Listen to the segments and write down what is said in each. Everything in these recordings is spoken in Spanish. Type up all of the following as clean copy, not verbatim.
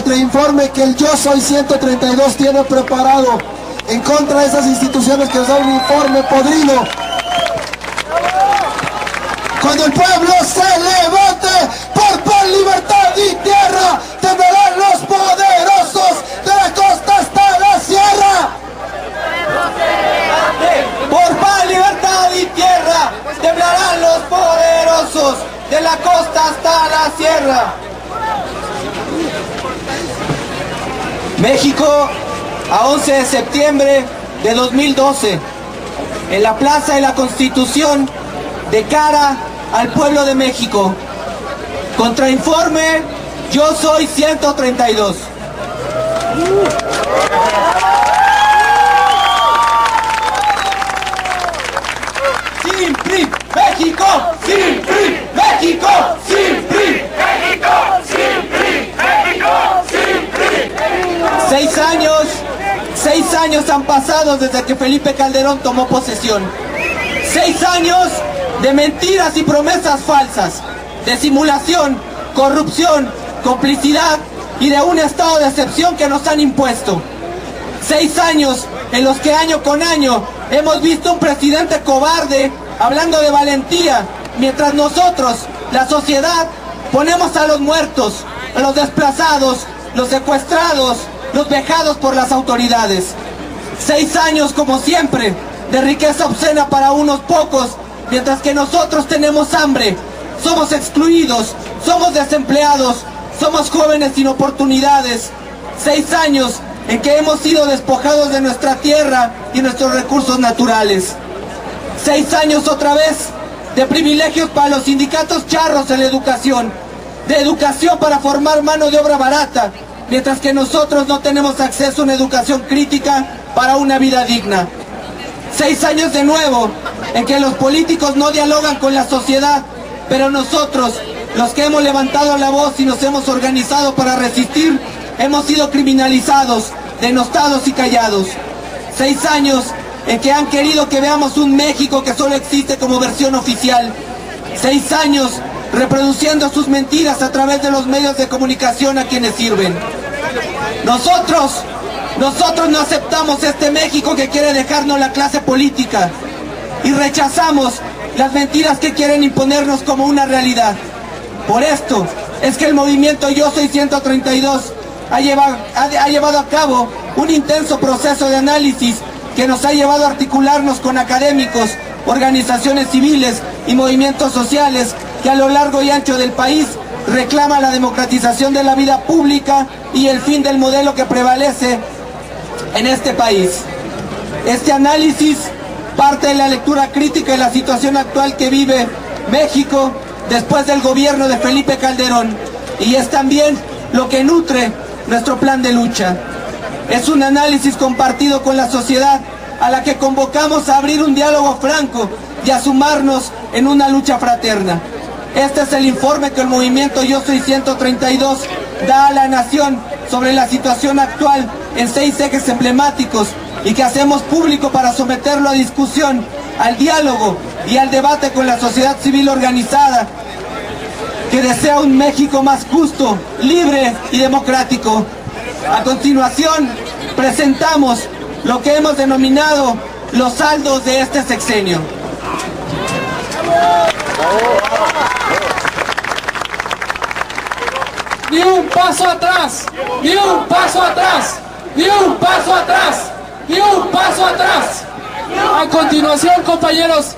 contrainforme que el Yo Soy 132 tiene preparado en contra de esas instituciones que nos dan un informe podrido. Cuando el pueblo se levante por paz, libertad y tierra, temblarán los poderosos de la costa hasta la sierra. Por paz, libertad y tierra, temblarán los poderosos de la costa hasta la sierra. México, a 11 de septiembre de 2012, en la Plaza de la Constitución, de cara al pueblo de México. Contrainforme, Yo Soy 132. ¡Sin PRI! ¡México! ¡Sin PRI! ¡México! ¡Sin PRI! ¡México! ¡Sin PRI! ¡México! ¡Sin PRI! 6 años han pasado desde que Felipe Calderón tomó posesión. 6 años de mentiras y promesas falsas, de simulación, corrupción, complicidad y de un estado de excepción que nos han impuesto. 6 años en los que año con año hemos visto un presidente cobarde hablando de valentía, mientras nosotros, la sociedad, ponemos a los muertos, a los desplazados, los secuestrados, los vejados por las autoridades. 6 años, como siempre, de riqueza obscena para unos pocos, mientras que nosotros tenemos hambre, somos excluidos, somos desempleados, somos jóvenes sin oportunidades. 6 años en que hemos sido despojados de nuestra tierra y nuestros recursos naturales. 6 años otra vez de privilegios para los sindicatos charros en la educación, de educación para formar mano de obra barata, mientras que nosotros no tenemos acceso a una educación crítica para una vida digna. 6 años de nuevo en que los políticos no dialogan con la sociedad, pero nosotros, los que hemos levantado la voz y nos hemos organizado para resistir, hemos sido criminalizados, denostados y callados. 6 años en que han querido que veamos un México que solo existe como versión oficial. 6 años reproduciendo sus mentiras a través de los medios de comunicación a quienes sirven. Nosotros no aceptamos este México que quiere dejarnos la clase política y rechazamos las mentiras que quieren imponernos como una realidad. Por esto es que el movimiento Yo Soy 132 ha llevado a cabo un intenso proceso de análisis que nos ha llevado a articularnos con académicos, organizaciones civiles y movimientos sociales que a lo largo y ancho del país reclaman la democratización de la vida pública y el fin del modelo que prevalece en este país. Este análisis parte de la lectura crítica de la situación actual que vive México después del gobierno de Felipe Calderón, y es también lo que nutre nuestro plan de lucha. Es un análisis compartido con la sociedad a la que convocamos a abrir un diálogo franco y a sumarnos en una lucha fraterna. Este es el informe que el movimiento Yo Soy 132 da a la nación sobre la situación actual en 6 ejes emblemáticos y que hacemos público para someterlo a discusión, al diálogo y al debate con la sociedad civil organizada que desea un México más justo, libre y democrático. A continuación, presentamos lo que hemos denominado los saldos de este sexenio. Ni un paso atrás, ni un paso atrás, ni un paso atrás, ni un paso atrás. A continuación, compañeros,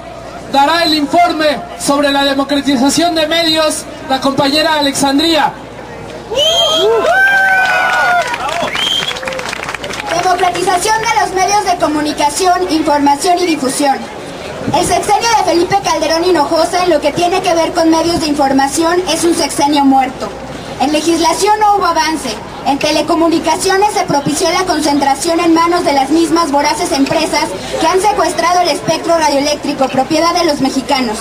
dará el informe sobre la democratización de medios la compañera Alexandria. Democratización de los medios de comunicación, información y difusión. El sexenio de Felipe Calderón Hinojosa en lo que tiene que ver con medios de información es un sexenio muerto. En legislación no hubo avance. En telecomunicaciones se propició la concentración en manos de las mismas voraces empresas que han secuestrado el espectro radioeléctrico, propiedad de los mexicanos.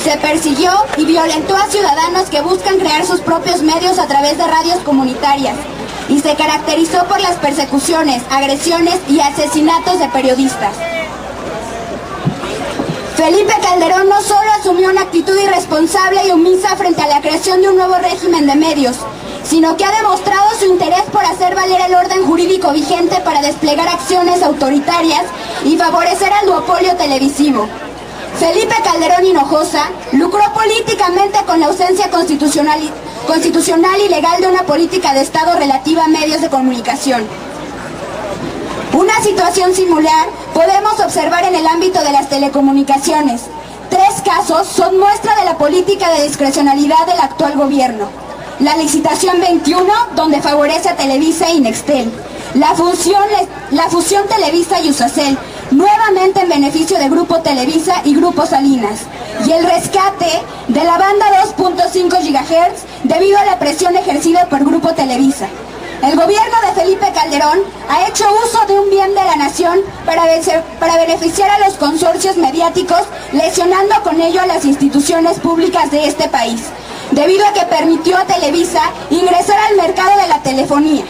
Se persiguió y violentó a ciudadanos que buscan crear sus propios medios a través de radios comunitarias. Y se caracterizó por las persecuciones, agresiones y asesinatos de periodistas. Felipe Calderón no solo asumió una actitud irresponsable y omisa frente a la creación de un nuevo régimen de medios, sino que ha demostrado su interés por político vigente para desplegar acciones autoritarias y favorecer al duopolio televisivo. Felipe Calderón Hinojosa lucró políticamente con la ausencia constitucional y legal de una política de Estado relativa a medios de comunicación. Una situación similar podemos observar en el ámbito de las telecomunicaciones. 3 casos son muestra de la política de discrecionalidad del actual gobierno. La licitación 21, donde favorece a Televisa y Nextel. La fusión Televisa y Usacell, nuevamente en beneficio de Grupo Televisa y Grupo Salinas. Y el rescate de la banda 2.5 GHz debido a la presión ejercida por Grupo Televisa. El gobierno de Felipe Calderón ha hecho uso de un bien de la nación para beneficiar a los consorcios mediáticos, lesionando con ello a las instituciones públicas de este país, debido a que permitió a Televisa ingresar al mercado de la telefonía.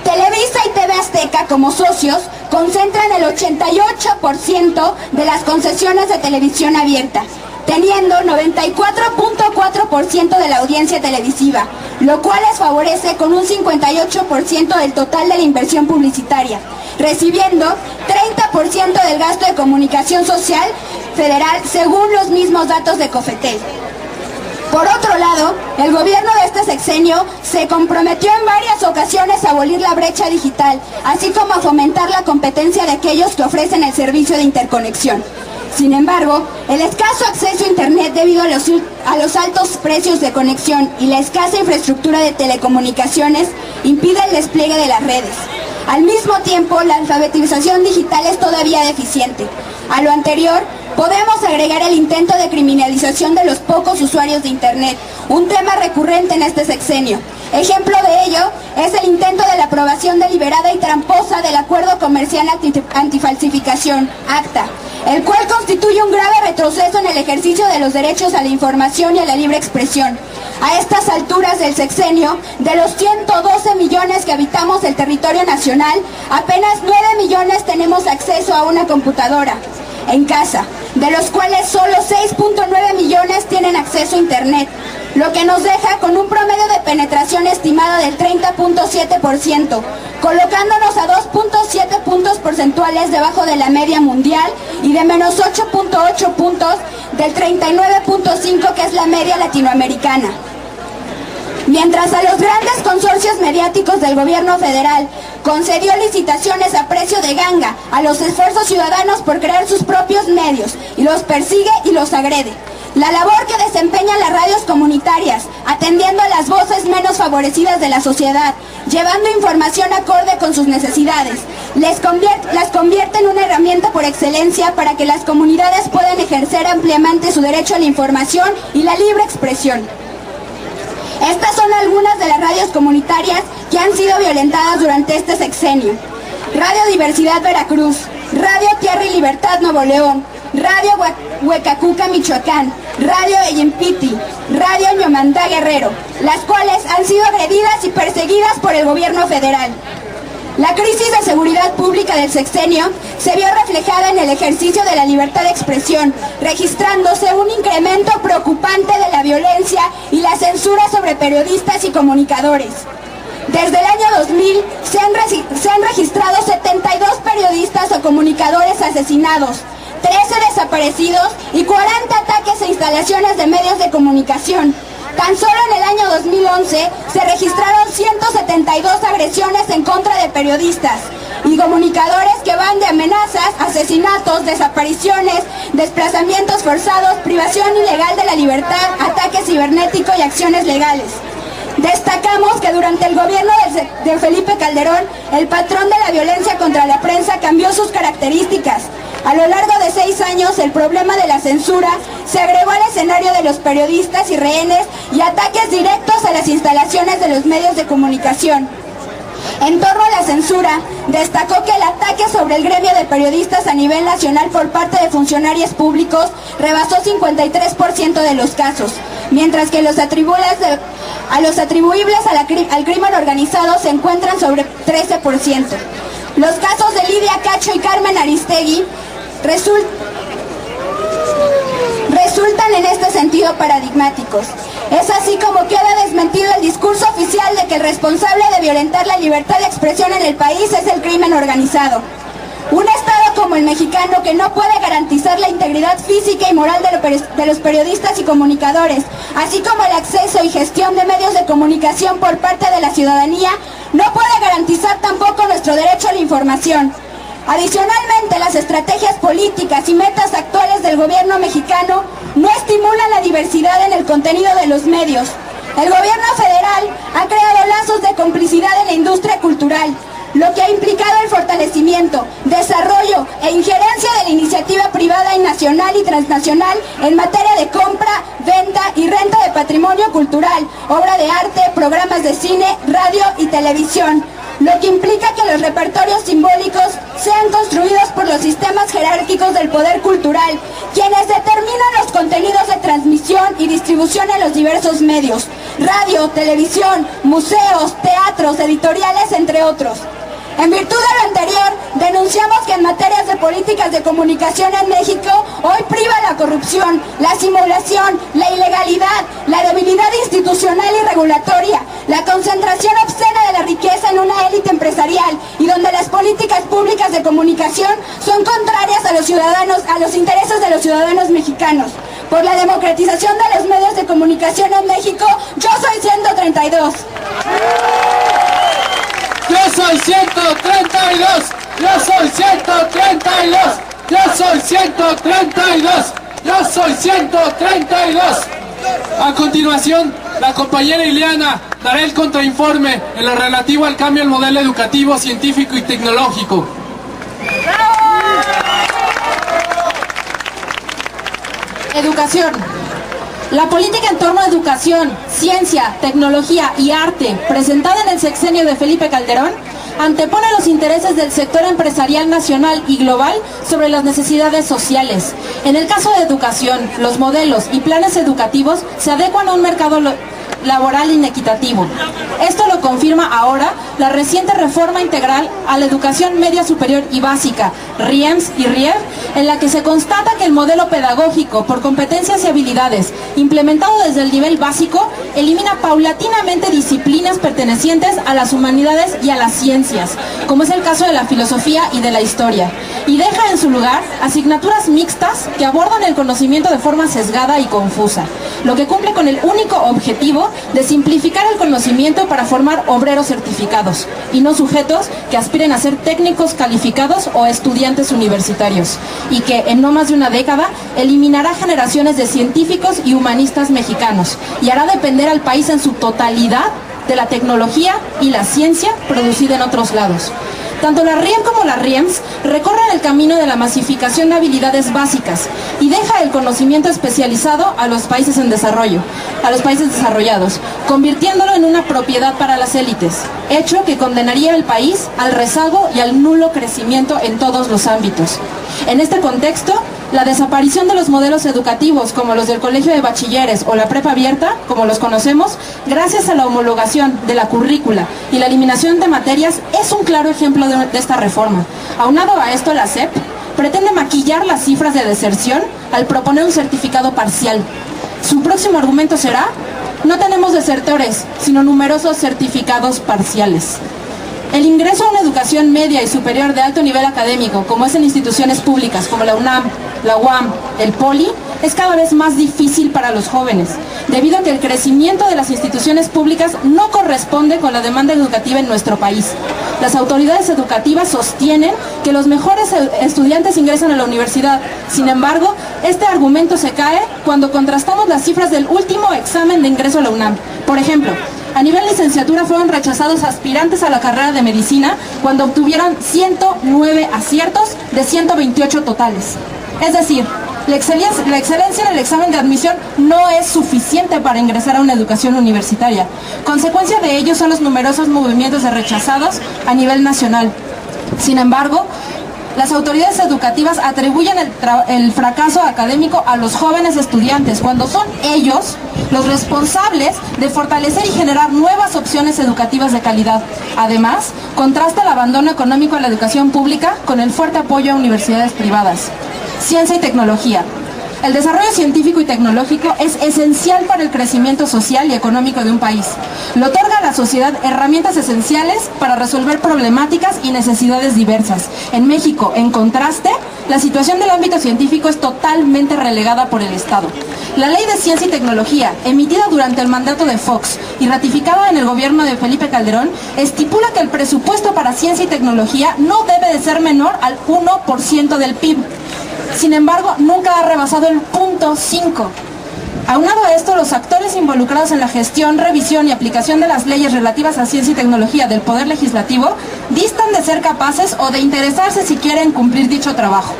Televisa y TV Azteca, como socios, concentran el 88% de las concesiones de televisión abierta, teniendo 94.4% de la audiencia televisiva, lo cual les favorece con un 58% del total de la inversión publicitaria, recibiendo 30% del gasto de comunicación social federal según los mismos datos de Cofetel. Por otro lado, el gobierno de este sexenio se comprometió en varias ocasiones a abolir la brecha digital, así como a fomentar la competencia de aquellos que ofrecen el servicio de interconexión. Sin embargo, el escaso acceso a Internet debido a los altos precios de conexión y la escasa infraestructura de telecomunicaciones impide el despliegue de las redes. Al mismo tiempo, la alfabetización digital es todavía deficiente. A lo anterior, podemos agregar el intento de criminalización de los pocos usuarios de Internet, un tema recurrente en este sexenio. Ejemplo de ello es el intento de la aprobación deliberada y tramposa del Acuerdo Comercial Antifalsificación, ACTA, el cual constituye un grave retroceso en el ejercicio de los derechos a la información y a la libre expresión. A estas alturas del sexenio, de los 112 millones que habitamos el territorio nacional, apenas 9 millones tenemos acceso a una computadora en casa, de los cuales solo 6.9 millones tienen acceso a Internet, lo que nos deja con un promedio de penetración estimada del 30.7%, colocándonos a 2.7 puntos porcentuales debajo de la media mundial y de menos 8.8 puntos del 39.5 que es la media latinoamericana. Mientras a los grandes consorcios mediáticos del gobierno federal concedió licitaciones a precio de ganga a los esfuerzos ciudadanos por crear sus propios medios y los persigue y los agrede. La labor que desempeñan las radios comunitarias, atendiendo a las voces menos favorecidas de la sociedad, llevando información acorde con sus necesidades, las convierte en una herramienta por excelencia para que las comunidades puedan ejercer ampliamente su derecho a la información y la libre expresión. Estas son algunas de las radios comunitarias que han sido violentadas durante este sexenio. Radio Diversidad Veracruz, Radio Tierra y Libertad Nuevo León, Radio Huecacuca Michoacán, Radio Eyempiti, Radio Ñomantá Guerrero, las cuales han sido agredidas y perseguidas por el gobierno federal. La crisis de seguridad pública del sexenio se vio reflejada en el ejercicio de la libertad de expresión, registrándose un incremento preocupante de la violencia y la censura sobre periodistas y comunicadores. Desde el año 2000 se han registrado 72 periodistas o comunicadores asesinados, 13 desaparecidos y 40 ataques a instalaciones de medios de comunicación. Tan solo en el año 2011 se registraron 172 agresiones en contra de periodistas y comunicadores que van de amenazas, asesinatos, desapariciones, desplazamientos forzados, privación ilegal de la libertad, ataque cibernético y acciones legales. Destacamos que durante el gobierno de Felipe Calderón, el patrón de la violencia contra la prensa cambió sus características. A lo largo de 6 años, el problema de la censura se agregó al escenario de los periodistas y rehenes y ataques directos a las instalaciones de los medios de comunicación. En torno a la censura, destacó que el ataque sobre el gremio de periodistas a nivel nacional por parte de funcionarios públicos rebasó 53% de los casos, mientras que los atribuibles al crimen organizado se encuentran sobre 13%. Los casos de Lidia Cacho y Carmen Aristegui resultan en este sentido paradigmáticos. Es así como queda desmentido el discurso oficial de que el responsable de violentar la libertad de expresión en el país es el crimen organizado. Un Estado como el mexicano, que no puede garantizar la integridad física y moral de los periodistas y comunicadores, así como el acceso y gestión de medios de comunicación por parte de la ciudadanía, no puede garantizar tampoco nuestro derecho a la información. Adicionalmente, las estrategias políticas y metas actuales del gobierno mexicano no estimulan la diversidad en el contenido de los medios. El gobierno federal ha creado lazos de complicidad en la industria cultural, lo que ha implicado el fortalecimiento, desarrollo e injerencia de la iniciativa privada y nacional y transnacional en materia de compra, venta y renta de patrimonio cultural, obra de arte, programas de cine, radio y televisión, lo que implica que los repertorios simbólicos sean construidos por los sistemas jerárquicos del poder cultural, quienes determinan los contenidos de transmisión y distribución en los diversos medios, radio, televisión, museos, teatros, editoriales, entre otros. En virtud de lo anterior, denunciamos que en materias de políticas de comunicación en México, hoy priva la corrupción, la simulación, la ilegalidad, la debilidad institucional y regulatoria, la concentración obscena de la riqueza en una élite empresarial y donde las políticas públicas de comunicación son contrarias a los ciudadanos, a los intereses de los ciudadanos mexicanos. Por la democratización de los medios de comunicación en México, yo soy 132. Yo soy 132, yo soy 132, yo soy 132, yo soy 132. A continuación, la compañera Ileana dará el contrainforme en lo relativo al cambio del modelo educativo, científico y tecnológico. Educación. La política en torno a educación, ciencia, tecnología y arte, presentada en el sexenio de Felipe Calderón, antepone los intereses del sector empresarial nacional y global sobre las necesidades sociales. En el caso de educación, los modelos y planes educativos se adecuan a un mercado laboral inequitativo. Esto lo confirma ahora la reciente reforma integral a la educación media superior y básica, RIEMS y RIEV, en la que se constata que el modelo pedagógico por competencias y habilidades, implementado desde el nivel básico, elimina paulatinamente disciplinas pertenecientes a las humanidades y a las ciencias, como es el caso de la filosofía y de la historia, y deja en su lugar asignaturas mixtas que abordan el conocimiento de forma sesgada y confusa, lo que cumple con el único objetivo de simplificar el conocimiento para formar obreros certificados y no sujetos que aspiren a ser técnicos calificados o estudiantes universitarios, y que en no más de una década eliminará generaciones de científicos y humanistas mexicanos y hará depender al país en su totalidad de la tecnología y la ciencia producida en otros lados. Tanto la RIEM como la RIEMS recorren el camino de la masificación de habilidades básicas y deja el conocimiento especializado a los países en desarrollo, a los países desarrollados, convirtiéndolo en una propiedad para las élites, hecho que condenaría al país al rezago y al nulo crecimiento en todos los ámbitos. En este contexto, la desaparición de los modelos educativos como los del colegio de bachilleres o la prepa abierta, como los conocemos, gracias a la homologación de la currícula y la eliminación de materias, es un claro ejemplo de esta reforma. Aunado a esto, la SEP pretende maquillar las cifras de deserción al proponer un certificado parcial. Su próximo argumento será: no tenemos desertores, sino numerosos certificados parciales. El ingreso a una educación media y superior de alto nivel académico, como es en instituciones públicas como la UNAM, la UAM, el POLI, es cada vez más difícil para los jóvenes, debido a que el crecimiento de las instituciones públicas no corresponde con la demanda educativa en nuestro país. Las autoridades educativas sostienen que los mejores estudiantes ingresan a la universidad. Sin embargo, este argumento se cae cuando contrastamos las cifras del último examen de ingreso a la UNAM. Por ejemplo, a nivel licenciatura fueron rechazados aspirantes a la carrera de medicina cuando obtuvieron 109 aciertos de 128 totales. Es decir, la excelencia en el examen de admisión no es suficiente para ingresar a una educación universitaria. Consecuencia de ello son los numerosos movimientos de rechazados a nivel nacional. Sin embargo, las autoridades educativas atribuyen el fracaso académico a los jóvenes estudiantes, cuando son ellos los responsables de fortalecer y generar nuevas opciones educativas de calidad. Además, contrasta el abandono económico a la educación pública con el fuerte apoyo a universidades privadas. Ciencia y tecnología. El desarrollo científico y tecnológico es esencial para el crecimiento social y económico de un país. Le otorga a la sociedad herramientas esenciales para resolver problemáticas y necesidades diversas. En México, en contraste, la situación del ámbito científico es totalmente relegada por el Estado. La Ley de Ciencia y Tecnología, emitida durante el mandato de Fox y ratificada en el gobierno de Felipe Calderón, estipula que el presupuesto para ciencia y tecnología no debe de ser menor al 1% del PIB. Sin embargo, nunca ha rebasado el 0.5%. Aunado a esto, los actores involucrados en la gestión, revisión y aplicación de las leyes relativas a ciencia y tecnología del Poder Legislativo distan de ser capaces o de interesarse siquiera en cumplir dicho trabajo.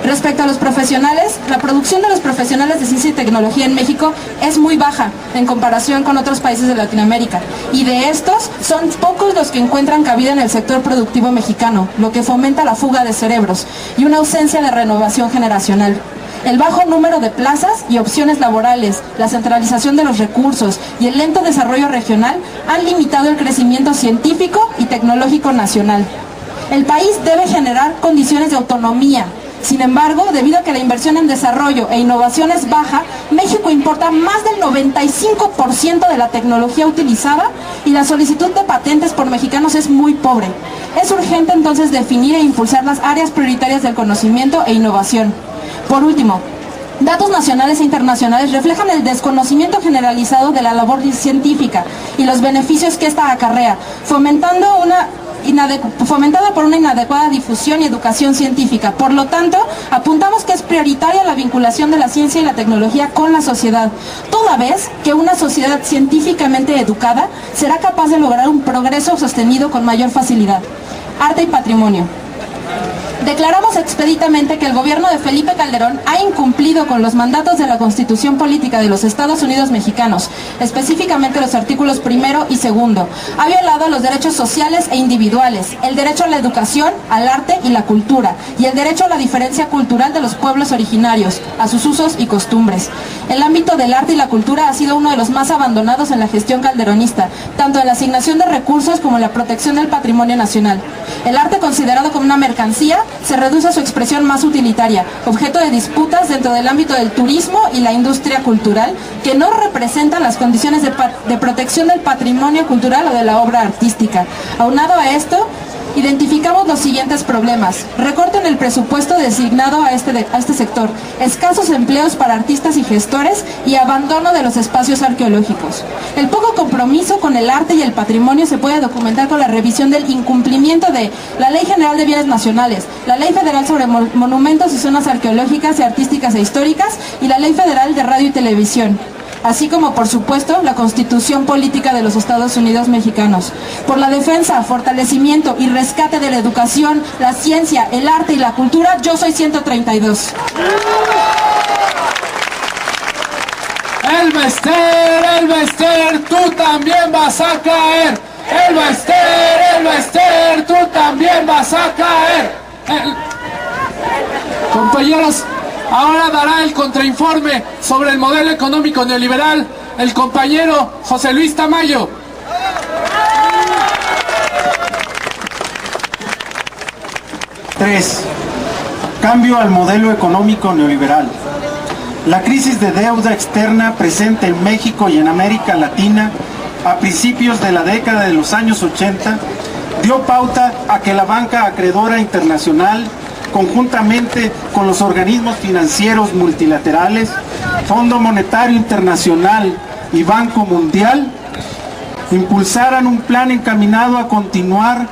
Respecto a los profesionales, la producción de los profesionales de ciencia y tecnología en México es muy baja en comparación con otros países de Latinoamérica, y de estos son pocos los que encuentran cabida en el sector productivo mexicano, lo que fomenta la fuga de cerebros y una ausencia de renovación generacional. El bajo número de plazas y opciones laborales, la centralización de los recursos y el lento desarrollo regional han limitado el crecimiento científico y tecnológico nacional. El país debe generar condiciones de autonomía. Sin embargo, debido a que la inversión en desarrollo e innovación es baja, México importa más del 95% de la tecnología utilizada y la solicitud de patentes por mexicanos es muy pobre. Es urgente entonces definir e impulsar las áreas prioritarias del conocimiento e innovación. Por último, datos nacionales e internacionales reflejan el desconocimiento generalizado de la labor científica y los beneficios que ésta acarrea, fomentada por una inadecuada difusión y educación científica. Por lo tanto, apuntamos que es prioritaria la vinculación de la ciencia y la tecnología con la sociedad, toda vez que una sociedad científicamente educada será capaz de lograr un progreso sostenido con mayor facilidad. Arte y patrimonio. Declaramos expeditamente que el gobierno de Felipe Calderón ha incumplido con los mandatos de la Constitución Política de los Estados Unidos Mexicanos, específicamente los artículos 1 y 2. Ha violado los derechos sociales e individuales, el derecho a la educación, al arte y la cultura, y el derecho a la diferencia cultural de los pueblos originarios, a sus usos y costumbres. El ámbito del arte y la cultura ha sido uno de los más abandonados en la gestión calderonista, tanto en la asignación de recursos como en la protección del patrimonio nacional. El arte, considerado como una mercancía, se reduce a su expresión más utilitaria, objeto de disputas dentro del ámbito del turismo y la industria cultural, que no representan las condiciones de protección del patrimonio cultural o de la obra artística. Aunado a esto, identificamos los siguientes problemas: recorte en el presupuesto designado a este sector, escasos empleos para artistas y gestores y abandono de los espacios arqueológicos. El poco compromiso con el arte y el patrimonio se puede documentar con la revisión del incumplimiento de la Ley General de Bienes Nacionales, la Ley Federal sobre Monumentos y Zonas Arqueológicas y Artísticas e Históricas y la Ley Federal de Radio y Televisión, así como, por supuesto, la Constitución Política de los Estados Unidos Mexicanos. Por la defensa, fortalecimiento y rescate de la educación, la ciencia, el arte y la cultura, yo soy 132. Elvester, tú también vas a caer. Elvester, tú también vas a caer. Compañeros, ahora dará el contrainforme sobre el modelo económico neoliberal el compañero José Luis Tamayo. Tres, cambio al modelo económico neoliberal. La crisis de deuda externa presente en México y en América Latina a principios de la década de los años 80 dio pauta a que la banca acreedora internacional, conjuntamente con los organismos financieros multilaterales, Fondo Monetario Internacional y Banco Mundial, impulsaran un plan encaminado a continuar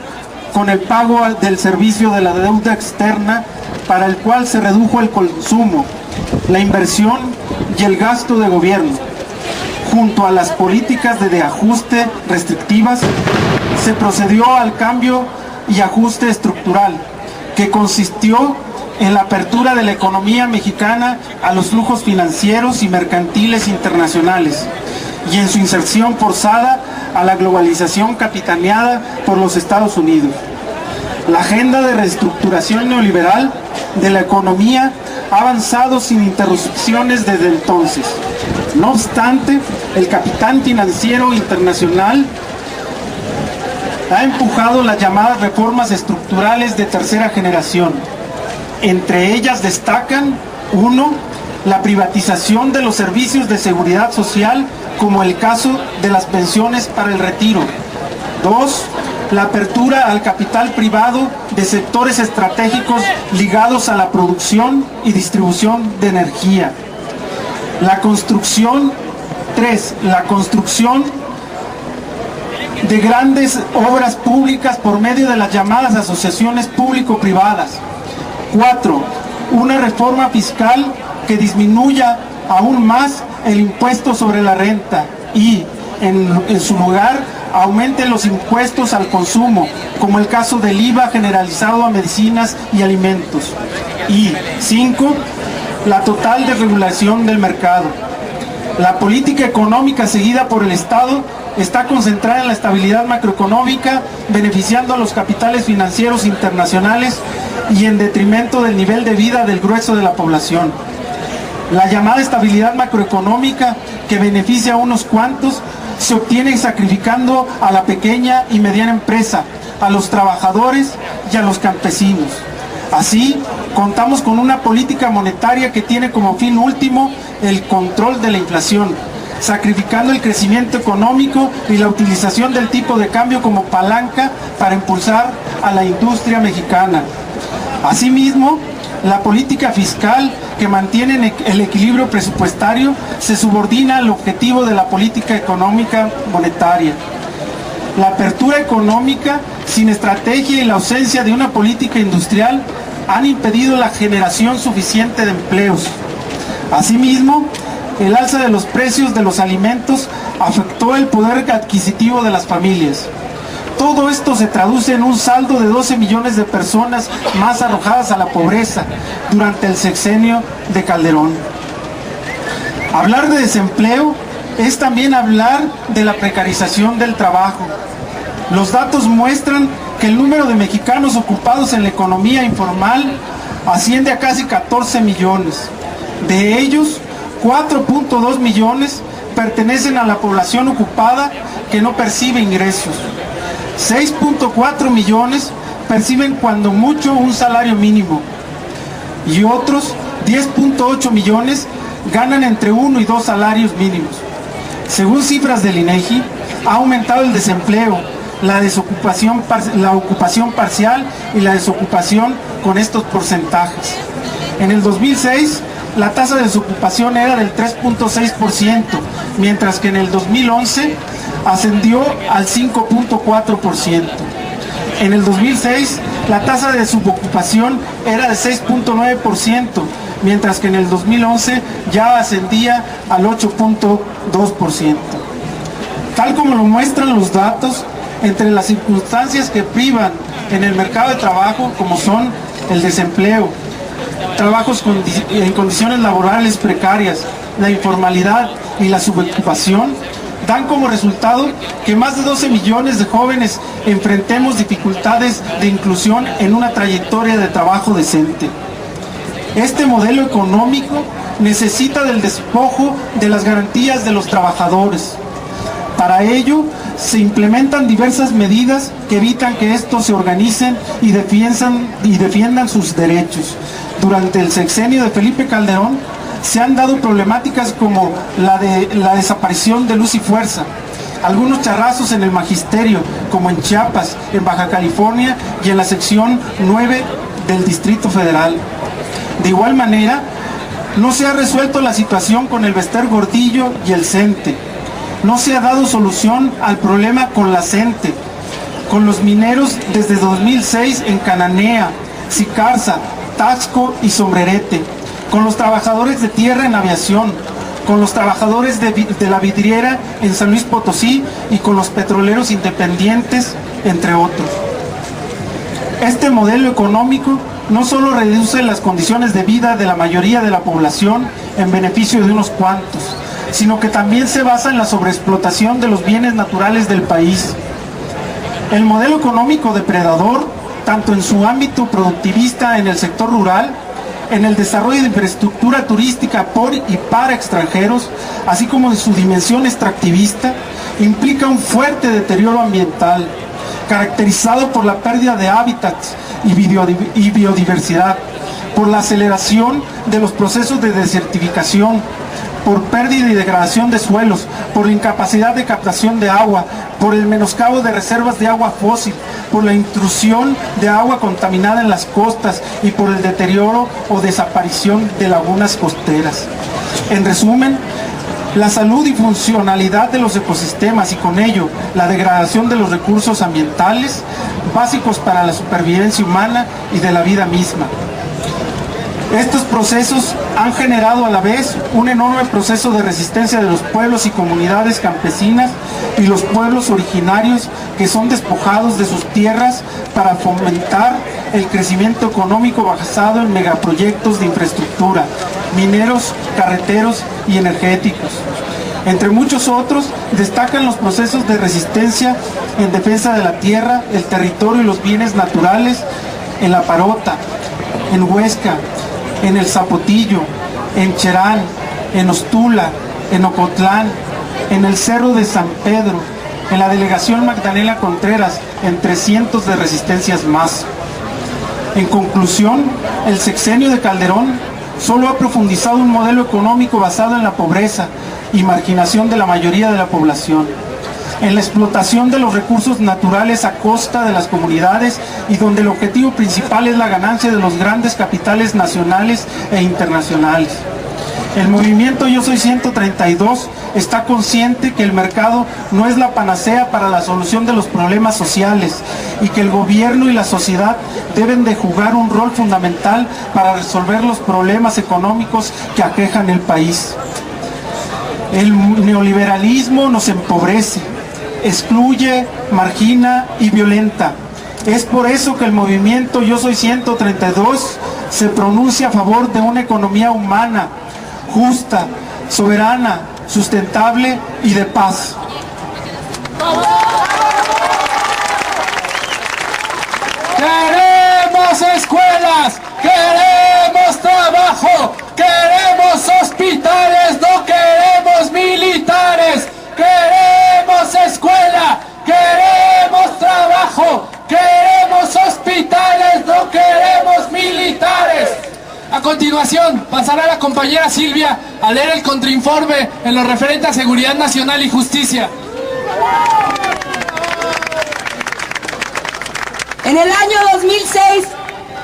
con el pago del servicio de la deuda externa, para el cual se redujo el consumo, la inversión y el gasto de gobierno. Junto a las políticas de ajuste restrictivas, se procedió al cambio y ajuste estructural, que consistió en la apertura de la economía mexicana a los flujos financieros y mercantiles internacionales y en su inserción forzada a la globalización capitaneada por los Estados Unidos. La agenda de reestructuración neoliberal de la economía ha avanzado sin interrupciones desde entonces. No obstante, el capital financiero internacional ha empujado las llamadas reformas estructurales de tercera generación. Entre ellas destacan: 1. la privatización de los servicios de seguridad social, como el caso de las pensiones para el retiro. 2. La apertura al capital privado de sectores estratégicos ligados a la producción y distribución de energía. La construcción. 3. La construcción de grandes obras públicas por medio de las llamadas asociaciones público-privadas. 4. Una reforma fiscal que disminuya aún más el impuesto sobre la renta y, en su lugar, aumente los impuestos al consumo, como el caso del IVA generalizado a medicinas y alimentos. Y 5. La total desregulación del mercado. La política económica seguida por el Estado está concentrada en la estabilidad macroeconómica, beneficiando a los capitales financieros internacionales y en detrimento del nivel de vida del grueso de la población. La llamada estabilidad macroeconómica, que beneficia a unos cuantos, se obtiene sacrificando a la pequeña y mediana empresa, a los trabajadores y a los campesinos. Así, contamos con una política monetaria que tiene como fin último el control de la inflación, sacrificando el crecimiento económico y la utilización del tipo de cambio como palanca para impulsar a la industria mexicana. Asimismo, la política fiscal, que mantiene el equilibrio presupuestario, se subordina al objetivo de la política económica monetaria. La apertura económica sin estrategia y la ausencia de una política industrial han impedido la generación suficiente de empleos. Asimismo, el alza de los precios de los alimentos afectó el poder adquisitivo de las familias. Todo esto se traduce en un saldo de 12 millones de personas más arrojadas a la pobreza durante el sexenio de Calderón. Hablar de desempleo es también hablar de la precarización del trabajo. Los datos muestran que el número de mexicanos ocupados en la economía informal asciende a casi 14 millones. De ellos, 4.2 millones pertenecen a la población ocupada que no percibe ingresos. 6.4 millones perciben cuando mucho un salario mínimo y otros 10.8 millones ganan entre 1 y 2 salarios mínimos. Según cifras del INEGI, ha aumentado el desempleo, la ocupación parcial y la desocupación con estos porcentajes. En el 2006, la tasa de desocupación era del 3.6%, mientras que en el 2011 ascendió al 5.4%. En el 2006, la tasa de subocupación era de 6.9%, mientras que en el 2011 ya ascendía al 8.2%. Tal como lo muestran los datos, entre las circunstancias que privan en el mercado de trabajo, como son el desempleo, trabajos en condiciones laborales precarias, la informalidad y la subocupación, dan como resultado que más de 12 millones de jóvenes enfrentemos dificultades de inclusión en una trayectoria de trabajo decente. Este modelo económico necesita del despojo de las garantías de los trabajadores. Para ello, se implementan diversas medidas que evitan que estos se organicen y defiendan sus derechos. Durante el sexenio de Felipe Calderón se han dado problemáticas como la de la desaparición de Luz y Fuerza, algunos charrazos en el magisterio, como en Chiapas, en Baja California y en la sección 9 del Distrito Federal. De igual manera, no se ha resuelto la situación con el Bester Gordillo y el CENTE. No se ha dado solución al problema con la CENTE, con los mineros desde 2006 en Cananea, Sicarza, Taxco y Sombrerete, con los trabajadores de tierra en aviación, con los trabajadores de la vidriera en San Luis Potosí y con los petroleros independientes, entre otros. Este modelo económico no solo reduce las condiciones de vida de la mayoría de la población en beneficio de unos cuantos, sino que también se basa en la sobreexplotación de los bienes naturales del país. El modelo económico depredador, tanto en su ámbito productivista en el sector rural, en el desarrollo de infraestructura turística por y para extranjeros, así como en su dimensión extractivista, implica un fuerte deterioro ambiental, caracterizado por la pérdida de hábitats y biodiversidad, por la aceleración de los procesos de desertificación, por pérdida y degradación de suelos, por la incapacidad de captación de agua, por el menoscabo de reservas de agua fósil, por la intrusión de agua contaminada en las costas y por el deterioro o desaparición de lagunas costeras. En resumen, la salud y funcionalidad de los ecosistemas y con ello la degradación de los recursos ambientales básicos para la supervivencia humana y de la vida misma. Estos procesos han generado a la vez un enorme proceso de resistencia de los pueblos y comunidades campesinas y los pueblos originarios que son despojados de sus tierras para fomentar el crecimiento económico basado en megaproyectos de infraestructura, mineros, carreteros y energéticos. Entre muchos otros, destacan los procesos de resistencia en defensa de la tierra, el territorio y los bienes naturales en La Parota, en Huesca, en El Zapotillo, en Cherán, en Ostula, en Ocotlán, en el Cerro de San Pedro, en la delegación Magdalena Contreras, entre cientos de resistencias más. En conclusión, el sexenio de Calderón solo ha profundizado un modelo económico basado en la pobreza y marginación de la mayoría de la población, en la explotación de los recursos naturales a costa de las comunidades y donde el objetivo principal es la ganancia de los grandes capitales nacionales e internacionales. El movimiento Yo Soy 132 está consciente que el mercado no es la panacea para la solución de los problemas sociales y que el gobierno y la sociedad deben de jugar un rol fundamental para resolver los problemas económicos que aquejan el país. El neoliberalismo nos empobrece, excluye, margina y violenta. Es por eso que el movimiento Yo Soy 132 se pronuncia a favor de una economía humana, justa, soberana, sustentable y de paz. Queremos escuelas, queremos trabajo, queremos hospitales, no queremos militares. Queremos escuela, queremos trabajo, queremos hospitales, no queremos militares. A continuación, pasará la compañera Silvia a leer el contrainforme en lo referente a seguridad nacional y justicia. En el año 2006,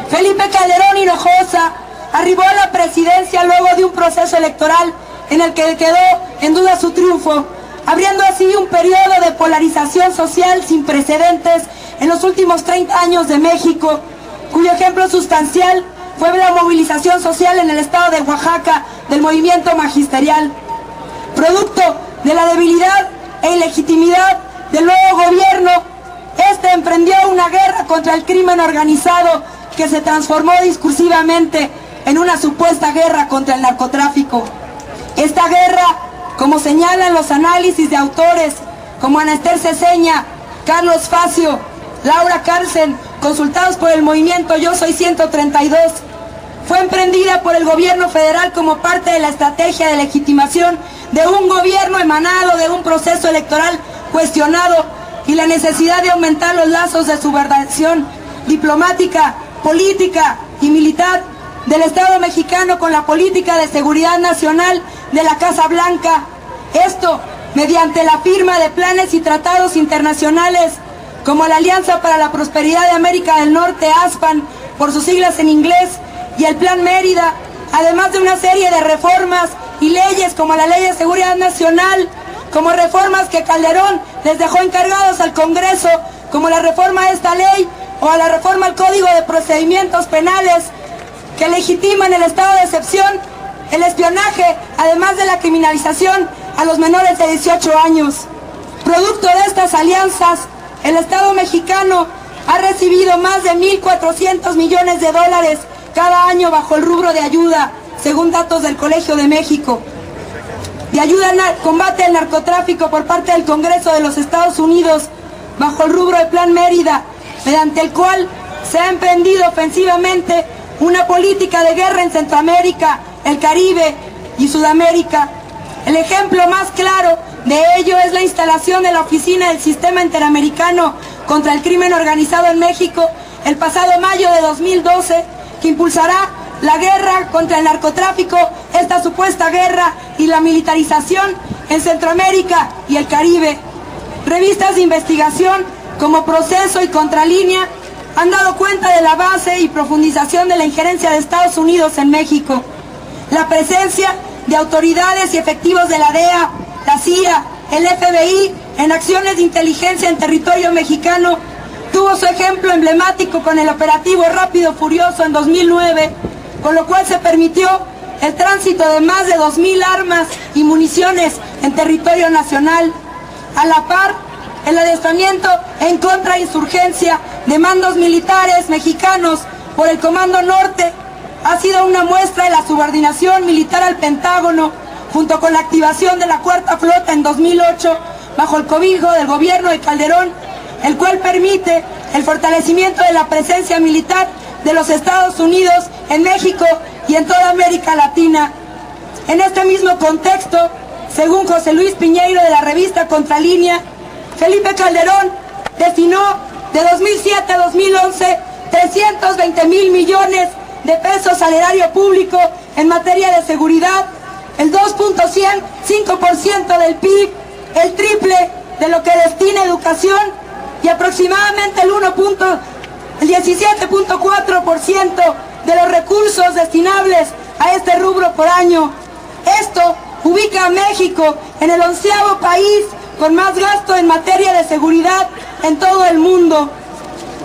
Felipe Calderón Hinojosa arribó a la presidencia luego de un proceso electoral en el que quedó en duda su triunfo, abriendo así un periodo de polarización social sin precedentes en los últimos 30 años de México, cuyo ejemplo sustancial fue la movilización social en el estado de Oaxaca del movimiento magisterial. Producto de la debilidad e ilegitimidad del nuevo gobierno, este emprendió una guerra contra el crimen organizado que se transformó discursivamente en una supuesta guerra contra el narcotráfico. Esta guerra, como señalan los análisis de autores como Ana Esther Ceseña, Carlos Facio, Laura Carlsen, consultados por el movimiento Yo Soy 132, fue emprendida por el gobierno federal como parte de la estrategia de legitimación de un gobierno emanado de un proceso electoral cuestionado y la necesidad de aumentar los lazos de subordinación diplomática, política y militar del Estado mexicano con la política de seguridad nacional de la Casa Blanca. Esto mediante la firma de planes y tratados internacionales como la Alianza para la Prosperidad de América del Norte, ASPAN, por sus siglas en inglés, y el Plan Mérida, además de una serie de reformas y leyes como la Ley de Seguridad Nacional, como reformas que Calderón les dejó encargados al Congreso, como la reforma a esta ley o a la reforma al Código de Procedimientos Penales, que legitiman el estado de excepción, el espionaje, además de la criminalización a los menores de 18 años. Producto de estas alianzas, el Estado mexicano ha recibido más de 1.400 millones de dólares cada año bajo el rubro de ayuda, según datos del Colegio de México, de ayuda al combate al narcotráfico por parte del Congreso de los Estados Unidos, bajo el rubro del Plan Mérida, mediante el cual se ha emprendido ofensivamente una política de guerra en Centroamérica, el Caribe y Sudamérica. El ejemplo más claro de ello es la instalación de la Oficina del Sistema Interamericano contra el Crimen Organizado en México el pasado mayo de 2012, que impulsará la guerra contra el narcotráfico, esta supuesta guerra y la militarización en Centroamérica y el Caribe. Revistas de investigación como Proceso y Contralínea han dado cuenta de la base y profundización de la injerencia de Estados Unidos en México. La presencia de autoridades y efectivos de la DEA, la CIA, el FBI en acciones de inteligencia en territorio mexicano tuvo su ejemplo emblemático con el operativo Rápido Furioso en 2009, con lo cual se permitió el tránsito de más de 2,000 armas y municiones en territorio nacional. A la par, el adiestramiento en contrainsurgencia de mandos militares mexicanos por el Comando Norte ha sido una muestra de la subordinación militar al Pentágono, junto con la activación de la Cuarta Flota en 2008, bajo el cobijo del gobierno de Calderón, el cual permite el fortalecimiento de la presencia militar de los Estados Unidos en México y en toda América Latina. En este mismo contexto, según José Luis Piñeiro de la revista Contralínea, Felipe Calderón destinó de 2007 a 2011 320,000 millones de pesos al erario público en materia de seguridad, el 2.5% del PIB, el triple de lo que destina a educación y aproximadamente el 17.4% de los recursos destinables a este rubro por año. Esto ubica a México en el 11º país con más gasto en materia de seguridad en todo el mundo.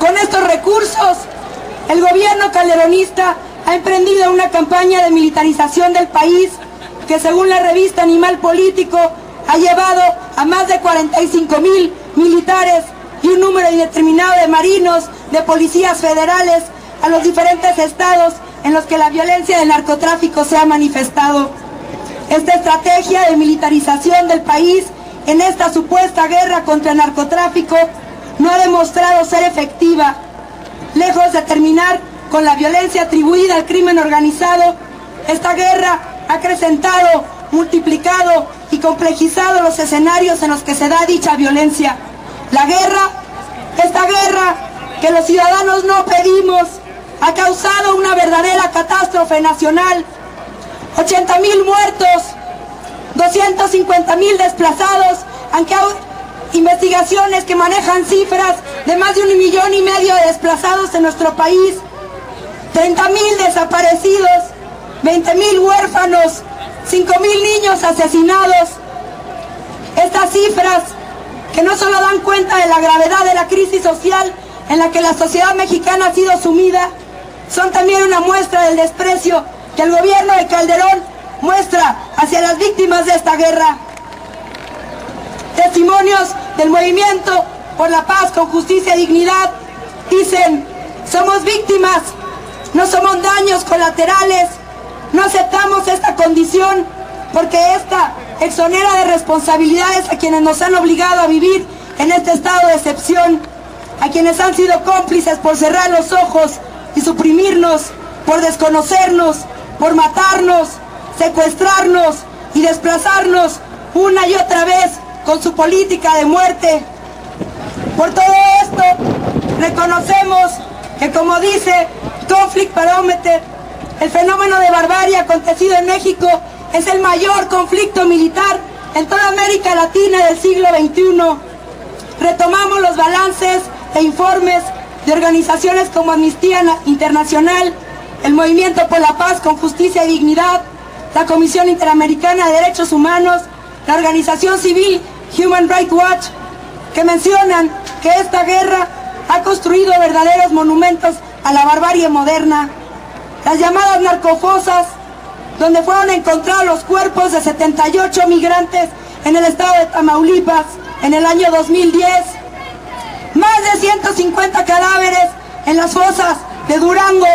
Con estos recursos, el gobierno calderonista ha emprendido una campaña de militarización del país que, según la revista Animal Político, ha llevado a más de 45,000 militares y un número indeterminado de marinos, de policías federales a los diferentes estados en los que la violencia del narcotráfico se ha manifestado. Esta estrategia de militarización del país en esta supuesta guerra contra el narcotráfico no ha demostrado ser efectiva. Lejos de terminar con la violencia atribuida al crimen organizado, esta guerra ha acrecentado, multiplicado y complejizado los escenarios en los que se da dicha violencia. Esta guerra que los ciudadanos no pedimos, ha causado una verdadera catástrofe nacional. 80,000 muertos, 250,000 desplazados, aunque hay investigaciones que manejan cifras de más de 1,5 millones de desplazados en nuestro país, 30,000 desaparecidos, 20,000 huérfanos, 5,000 niños asesinados. Estas cifras, que no solo dan cuenta de la gravedad de la crisis social en la que la sociedad mexicana ha sido sumida, son también una muestra del desprecio que el gobierno de Calderón muestra hacia las víctimas de esta guerra. Testimonios del movimiento por la paz con justicia y dignidad dicen: somos víctimas, no somos daños colaterales, no aceptamos esta condición porque esta exonera de responsabilidades a quienes nos han obligado a vivir en este estado de excepción, a quienes han sido cómplices por cerrar los ojos y suprimirnos, por desconocernos, por matarnos, secuestrarnos y desplazarnos una y otra vez con su política de muerte. Por todo esto, reconocemos que, como dice Conflict Barometer, el fenómeno de barbarie acontecido en México es el mayor conflicto militar en toda América Latina del siglo XXI. Retomamos los balances e informes de organizaciones como Amnistía Internacional, el Movimiento por la Paz con Justicia y Dignidad, la Comisión Interamericana de Derechos Humanos, la organización civil Human Rights Watch, que mencionan que esta guerra ha construido verdaderos monumentos a la barbarie moderna. Las llamadas narcofosas, donde fueron encontrados los cuerpos de 78 migrantes en el estado de Tamaulipas en el año 2010, más de 150 cadáveres en las fosas de Durango,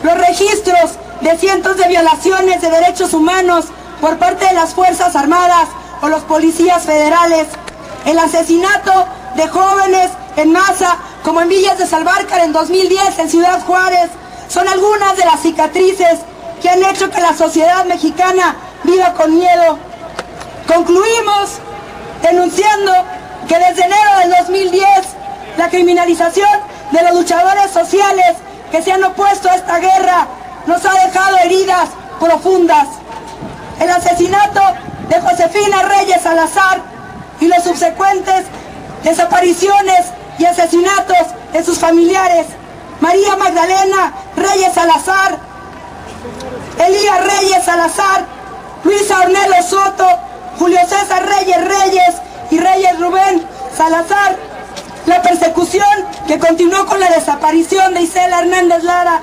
los registros de cientos de violaciones de derechos humanos por parte de las Fuerzas Armadas o los policías federales, el asesinato de jóvenes en masa, como en Villas de Salvarcar en 2010 en Ciudad Juárez, son algunas de las cicatrices que han hecho que la sociedad mexicana viva con miedo. Concluimos denunciando que desde enero del 2010 la criminalización de los luchadores sociales que se han opuesto a esta guerra nos ha dejado heridas profundas. El asesinato de Josefina Reyes Salazar y los subsecuentes desapariciones y asesinatos de sus familiares, María Magdalena Reyes Salazar, Elías Reyes Salazar, Luisa Ornelo Soto, Julio César Reyes y Reyes Rubén Salazar, la persecución que continuó con la desaparición de Isela Hernández Lara,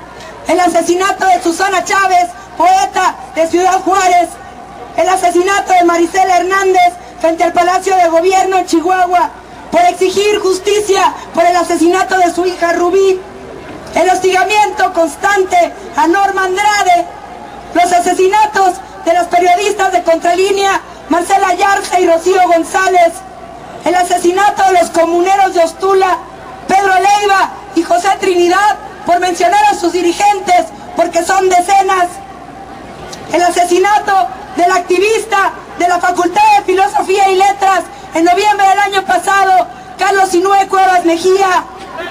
el asesinato de Susana Chávez, poeta de Ciudad Juárez, el asesinato de Marisela Hernández frente al Palacio de Gobierno en Chihuahua, por exigir justicia por el asesinato de su hija Rubí, el hostigamiento constante a Norma Andrade, los asesinatos de las periodistas de Contralínea Marcela Yarza y Rocío González, el asesinato de los comuneros de Ostula, Pedro Leiva y José Trinidad, por mencionar a sus dirigentes, porque son decenas, el asesinato del activista de la Facultad de Filosofía y Letras en noviembre del año pasado, Carlos Inúe Cuevas Mejía,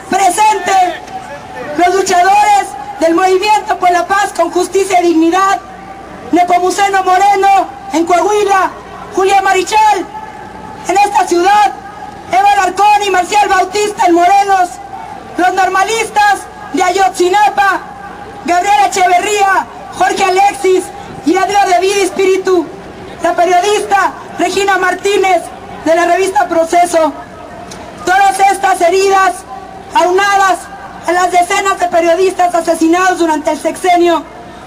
presente, los luchadores del Movimiento por la Paz con Justicia y Dignidad, Nepomuceno Moreno en Coahuila, Julia Marichal en esta ciudad, Eva Alarcón y Marcial Bautista en Morelos, los normalistas de Ayotzinapa, Gabriela Echeverría, Jorge Alexis y Adrián de Vida y Espíritu, la periodista Regina Martínez de la revista Proceso. Todas estas heridas, aunadas a las decenas de periodistas asesinados durante el sexenio,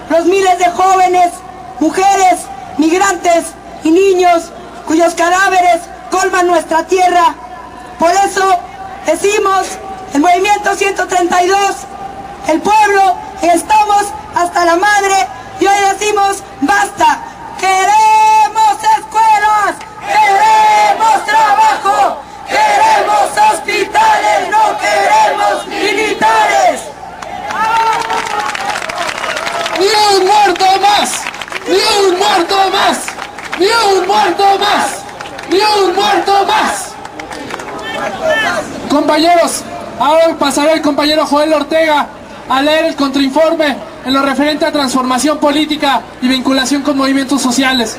los miles de jóvenes, mujeres, migrantes y niños cuyos cadáveres colman nuestra tierra. Por eso decimos, el Movimiento 132, el pueblo, estamos hasta la madre, y hoy decimos basta. Queremos escuelas, queremos trabajo, queremos hospitales, no queremos militares. ¡Ni un muerto más! ¡Ni un muerto más! ¡Ni un muerto más! ¡Ni un muerto más! Compañeros, ahora pasará el compañero Joel Ortega a leer el contrainforme en lo referente a transformación política y vinculación con movimientos sociales.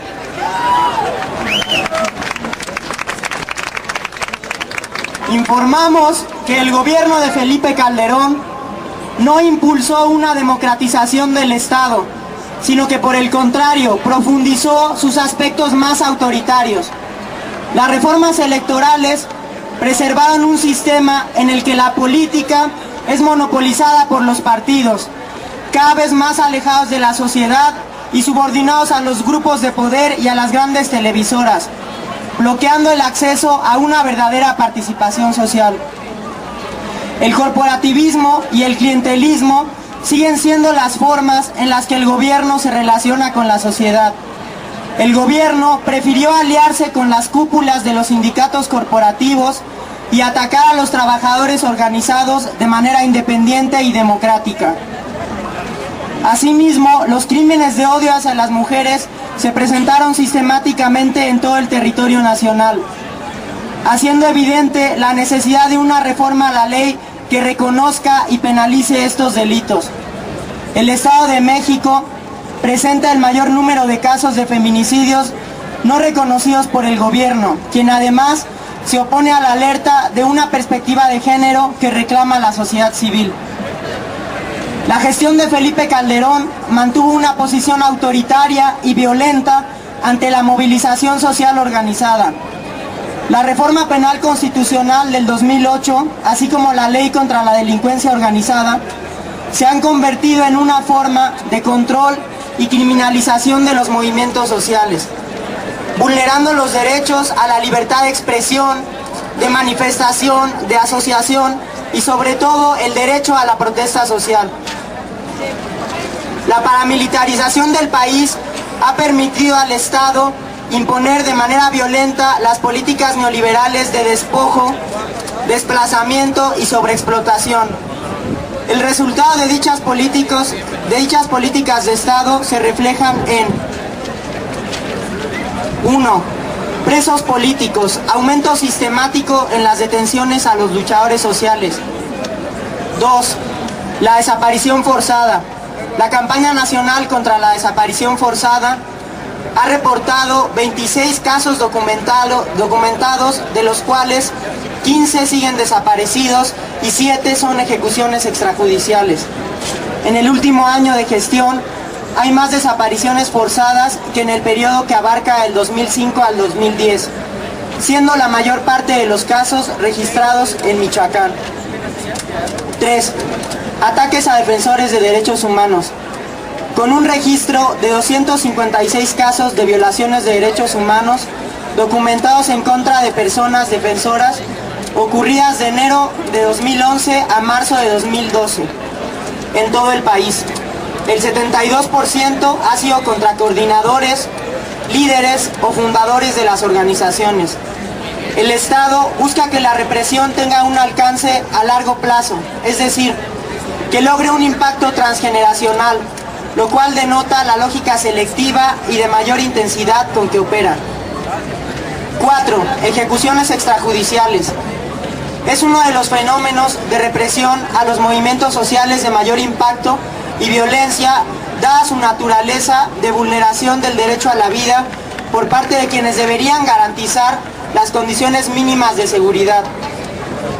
Informamos que el gobierno de Felipe Calderón no impulsó una democratización del Estado, sino que por el contrario profundizó sus aspectos más autoritarios. Las reformas electorales preservaron un sistema en el que la política es monopolizada por los partidos, cada vez más alejados de la sociedad y subordinados a los grupos de poder y a las grandes televisoras, bloqueando el acceso a una verdadera participación social. El corporativismo y el clientelismo siguen siendo las formas en las que el gobierno se relaciona con la sociedad. El gobierno prefirió aliarse con las cúpulas de los sindicatos corporativos y atacar a los trabajadores organizados de manera independiente y democrática. Asimismo, los crímenes de odio hacia las mujeres se presentaron sistemáticamente en todo el territorio nacional, haciendo evidente la necesidad de una reforma a la ley que reconozca y penalice estos delitos. El Estado de México presenta el mayor número de casos de feminicidios no reconocidos por el gobierno, quien además se opone a la alerta de una perspectiva de género que reclama la sociedad civil. La gestión de Felipe Calderón mantuvo una posición autoritaria y violenta ante la movilización social organizada. La reforma penal constitucional del 2008, así como la ley contra la delincuencia organizada, se han convertido en una forma de control y criminalización de los movimientos sociales, vulnerando los derechos a la libertad de expresión, de manifestación, de asociación y sobre todo el derecho a la protesta social. La paramilitarización del país ha permitido al Estado imponer de manera violenta las políticas neoliberales de despojo, desplazamiento y sobreexplotación. El resultado de dichas políticas de Estado se reflejan en 1. Presos políticos, aumento sistemático en las detenciones a los luchadores sociales. 2. La desaparición forzada, La campaña nacional contra la desaparición forzada ha reportado 26 casos documentados, de los cuales 15 siguen desaparecidos y 7 son ejecuciones extrajudiciales. En el último año de gestión hay más desapariciones forzadas que en el periodo que abarca el 2005 al 2010, siendo la mayor parte de los casos registrados en Michoacán. 3. Ataques a defensores de derechos humanos. Con un registro de 256 casos de violaciones de derechos humanos documentados en contra de personas defensoras ocurridas de enero de 2011 a marzo de 2012 en todo el país. El 72% ha sido contra coordinadores, líderes o fundadores de las organizaciones. El Estado busca que la represión tenga un alcance a largo plazo, es decir, que logre un impacto transgeneracional, lo cual denota la lógica selectiva y de mayor intensidad con que opera. 4. Ejecuciones extrajudiciales. Es uno de los fenómenos de represión a los movimientos sociales de mayor impacto y violencia, dada su naturaleza de vulneración del derecho a la vida por parte de quienes deberían garantizar las condiciones mínimas de seguridad.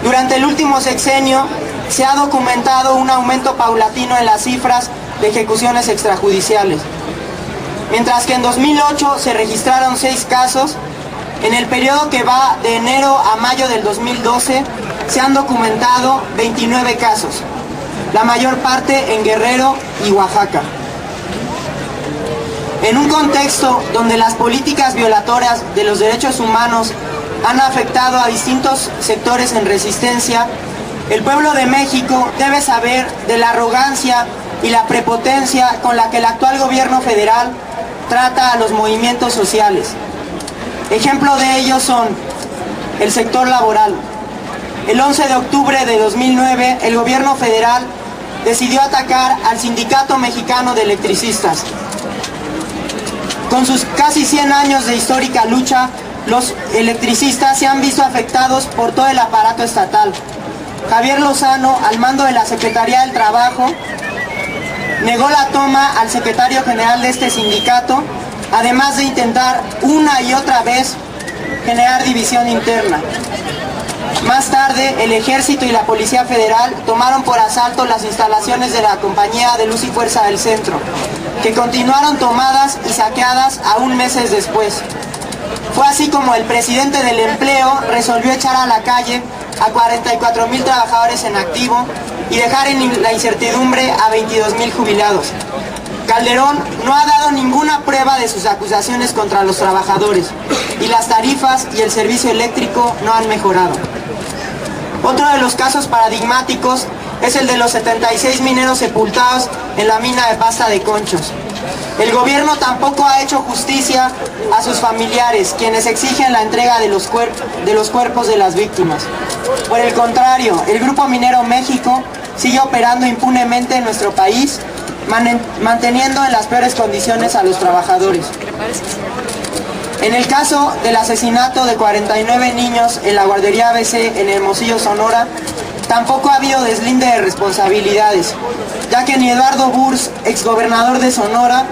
Durante el último sexenio se ha documentado un aumento paulatino en las cifras de ejecuciones extrajudiciales. Mientras que en 2008 se registraron 6 casos, en el periodo que va de enero a mayo del 2012 se han documentado 29 casos, la mayor parte en Guerrero y Oaxaca. En un contexto donde las políticas violatorias de los derechos humanos han afectado a distintos sectores en resistencia, el pueblo de México debe saber de la arrogancia y la prepotencia con la que el actual gobierno federal trata a los movimientos sociales. Ejemplo de ello son el sector laboral. El 11 de octubre de 2009, el gobierno federal decidió atacar al Sindicato Mexicano de Electricistas. Con sus casi 100 años de histórica lucha, los electricistas se han visto afectados por todo el aparato estatal. Javier Lozano, al mando de la Secretaría del Trabajo, negó la toma al secretario general de este sindicato, además de intentar una y otra vez generar división interna. Más tarde, el Ejército y la Policía Federal tomaron por asalto las instalaciones de la Compañía de Luz y Fuerza del Centro, que continuaron tomadas y saqueadas aún meses después. Fue así como el presidente del empleo resolvió echar a la calle a 44,000 trabajadores en activo y dejar en la incertidumbre a 22,000 jubilados. Calderón no ha dado ninguna prueba de sus acusaciones contra los trabajadores y las tarifas y el servicio eléctrico no han mejorado. Otro de los casos paradigmáticos es el de los 76 mineros sepultados en la mina de Pasta de Conchos. El gobierno tampoco ha hecho justicia a sus familiares, quienes exigen la entrega de los cuerpos de las víctimas. Por el contrario, el Grupo Minero México sigue operando impunemente en nuestro país, manteniendo en las peores condiciones a los trabajadores. En el caso del asesinato de 49 niños en la guardería ABC en Hermosillo, Sonora, tampoco ha habido deslinde de responsabilidades, ya que ni Eduardo Burs, exgobernador de Sonora,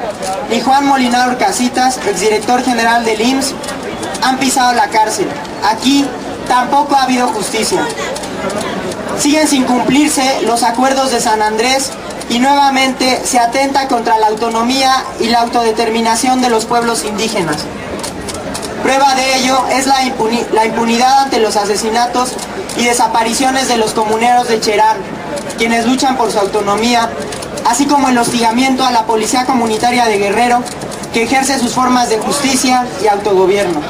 ni Juan Molinar Orcasitas, exdirector general del IMSS, han pisado la cárcel. Aquí tampoco ha habido justicia. Siguen sin cumplirse los acuerdos de San Andrés y nuevamente se atenta contra la autonomía y la autodeterminación de los pueblos indígenas. Prueba de ello es la impunidad ante los asesinatos y desapariciones de los comuneros de Cherán, quienes luchan por su autonomía, así como el hostigamiento a la Policía Comunitaria de Guerrero, que ejerce sus formas de justicia y autogobierno.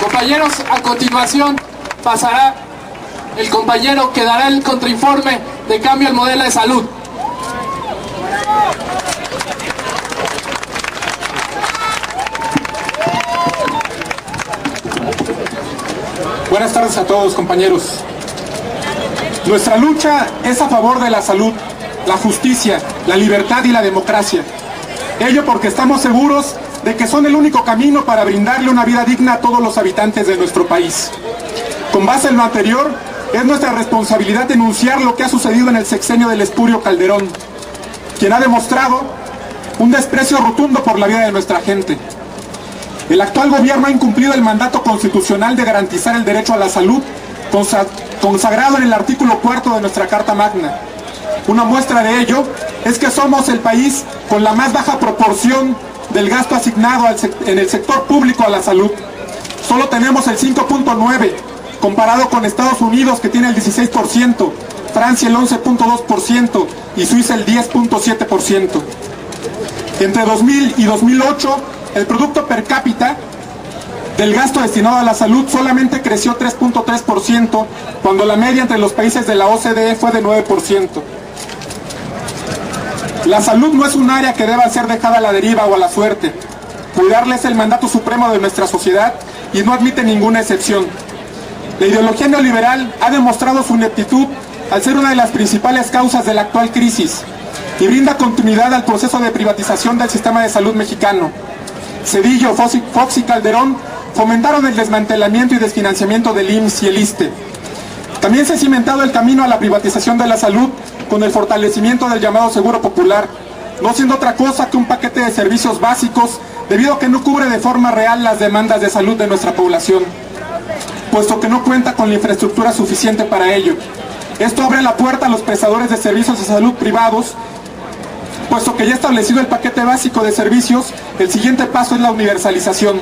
Compañeros, a continuación pasará el compañero que dará el contrainforme de cambio al modelo de salud. Buenas tardes a todos, compañeros. Nuestra lucha es a favor de la salud, la justicia, la libertad y la democracia. Ello porque estamos seguros de que son el único camino para brindarle una vida digna a todos los habitantes de nuestro país. Con base en lo anterior, es nuestra responsabilidad denunciar lo que ha sucedido en el sexenio del espurio Calderón, quien ha demostrado un desprecio rotundo por la vida de nuestra gente. El actual gobierno ha incumplido el mandato constitucional de garantizar el derecho a la salud, consagrado en el artículo 4 de nuestra Carta Magna. Una muestra de ello es que somos el país con la más baja proporción del gasto asignado en el sector público a la salud. Solo tenemos el 5.9%, comparado con Estados Unidos, que tiene el 16%, Francia el 11.2% y Suiza el 10.7%. Entre 2000 y 2008, el producto per cápita del gasto destinado a la salud solamente creció 3.3%, cuando la media entre los países de la OCDE fue de 9%. La salud no es un área que deba ser dejada a la deriva o a la suerte. Cuidarla es el mandato supremo de nuestra sociedad y no admite ninguna excepción. La ideología neoliberal ha demostrado su ineptitud al ser una de las principales causas de la actual crisis y brinda continuidad al proceso de privatización del sistema de salud mexicano. Zedillo, Fox y Calderón fomentaron el desmantelamiento y desfinanciamiento del IMSS y el ISSSTE. También se ha cimentado el camino a la privatización de la salud con el fortalecimiento del llamado Seguro Popular, no siendo otra cosa que un paquete de servicios básicos, debido a que no cubre de forma real las demandas de salud de nuestra población, puesto que no cuenta con la infraestructura suficiente para ello. Esto abre la puerta a los prestadores de servicios de salud privados, puesto que ya establecido el paquete básico de servicios, el siguiente paso es la universalización,